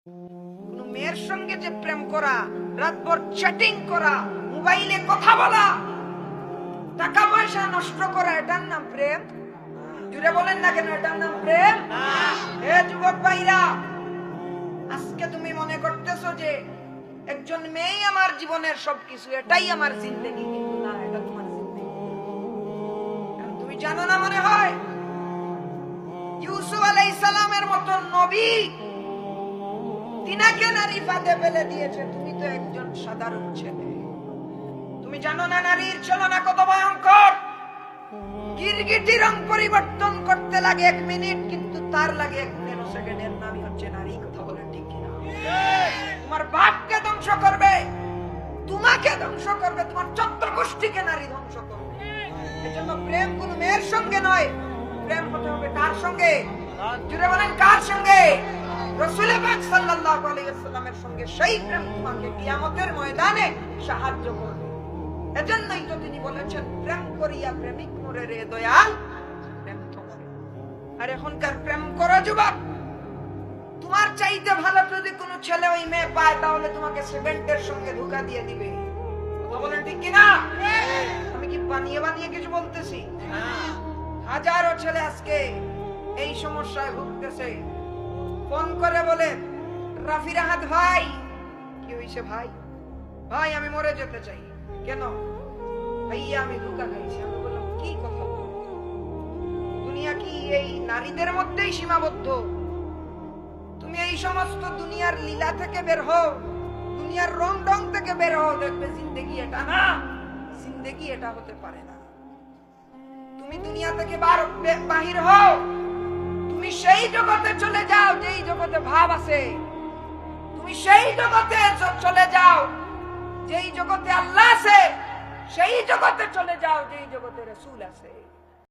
কোন মেয়ের সঙ্গে যে প্রেম করা, রাতভর চ্যাটিং করা, মোবাইলে কথা বলা, টাকা পয়সা নষ্ট করা, এটার নাম প্রেম? জুড়ে বলেন না কেন এটার নাম প্রেম? হে যুবক ভাইরা, আজকে তুমি মনে করতেছো যে একজন মেয়ে আমার জীবনের সবকিছু, এটাই আমার জিন্দেগি, কিন্তু না, এটা তোমার জিন্দেগি। তুমি জানো না মনে হয় ইউসুফ আলাইহিস সালামের মতো নবী, তিনাকে নারী ফাঁদে ফেলে দিয়েছে, তুমি তো একজন সাধারণ ছেলে। তুমি জানো না নারীর ছলনা কত ভয়ঙ্কর? গিরগিটি রং পরিবর্তন করতে লাগে 1 মিনিট, কিন্তু তার লাগে 1 ন্যানোসেকেন্ডের নামই হচ্ছে নারী। কথা বলেন ঠিক কিনা? তোমার বাপকে ধ্বংস করবে, তোমাকে ধ্বংস করবে, তোমার 14 গোষ্ঠীকে নারী ধ্বংস করবে। এজন্য প্রেম কোন মেয়ের সঙ্গে নয়, প্রেম হতে হবে কার সঙ্গে? জুড়ে বলেন কার সঙ্গে? রাসূল পাক সাল্লাল্লাহু আলাইহি ওয়াসাল্লামের সঙ্গে। সেই প্রেম তোমাকে কিয়ামতের ময়দানে সাহায্য করবে। এজন্যই তো তিনি বলেছেন, প্রেম করিয়া প্রেমিক মরে রে দয়াল, প্রেম তোমারে। আর এখনকার প্রেম করা যুবক, তোমার চাইতে ভালো যদি কোনো ছেলে ওই মেয়ে পায়, তাহলে তোমাকে সেভেন্টের সঙ্গে ধোঁকা দিয়ে দিবে। কথা বলেন ঠিক কিনা? আমি কি বানিয়ে বানিয়ে কিছু বলতেছি? হাজারো ছেলে আজকে এই সমস্যায় ভুগতেছে। ফোন করে বলে, রাফি রাহাত ভাই, কি হইছে ভাই? ভাই আমি মরে যেতে চাই। কেন? ভাইয়া আমি ধোঁকা খাইছি। আমি বললাম, কি কথা? দুনিয়া কি এই নারীদের মধ্যেই সীমাবদ্ধ? তুমি এই সমস্ত দুনিয়ার লীলা থেকে বের হও, দুনিয়ার রং ঢং থেকে বের হও, দেখবে জিন্দেগি এটা না, জিন্দেগি এটা হতে পারে না। তুমি দুনিয়া থেকে বাহির হও, তুমি সেই জগতে চলে যাও যেই জগতে ভাব আছে। তুমি সেই জগতে চলে যাও যেই জগতে আল্লাহ আছে। সেই জগতে চলে যাও যেই জগতে রাসূল আছে।